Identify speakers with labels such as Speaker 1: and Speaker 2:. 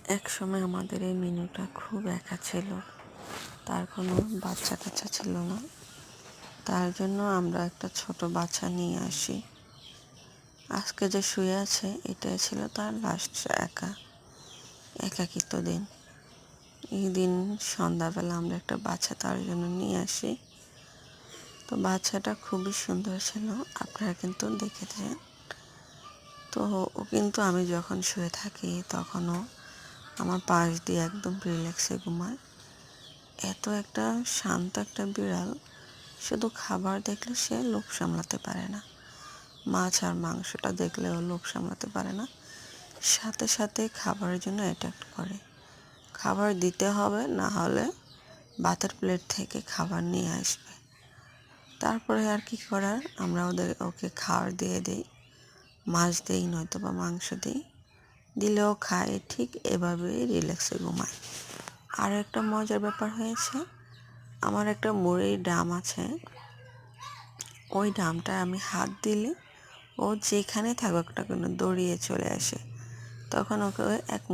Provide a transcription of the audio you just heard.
Speaker 1: একসময় আমাদের এই মিনুটা খুব একা ছিল, তার কোনো বাচ্চা কাচ্চা ছিল না। তার জন্য আমরা একটা ছোট বাচ্চা নিয়ে আসি। আজকে যে শুয়ে আছে এটাই ছিল তার লাস্ট একাকিত্ব দিন। এই দিন সন্ধ্যাবেলা আমরা একটা বাচ্চা তার জন্য নিয়ে আসি। তো বাচ্চাটা খুবই সুন্দর ছিল, আপনারা কিন্তু দেখেছেন। তো ও কিন্তু আমি যখন শুয়ে থাকি তখনও আমার পাশ দিয়ে একদম রিল্যাক্সে ঘুমায়। এত একটা শান্ত একটা বিড়াল, শুধু খাবার দেখলে সে লোভ সামলাতে পারে না, মাছ আর মাংসটা দেখলেও লোভ সামলাতে পারে না, সাথে সাথে খাবারের জন্য অ্যাটাক করে। খাবার দিতে হবে, না হলে ভাতের প্লেট থেকে খাবার নিয়ে আসবে। তারপরে আর কি করার, আমরা ওকে খাবার দিয়ে দিই, মাছ দিই নয়তো বা মাংস দিই, দিলেও খায়। ঠিক এভাবেই রিল্যাক্সে ঘুমায়। আর একটা মজার ব্যাপার হয়েছে, আমার একটা মুড়ির ড্রাম আছে, ওই ড্রামটা আমি হাত দিলে ও যেখানে থাকুক না কেন দৌড়িয়ে চলে আসে। তখন ওকে এক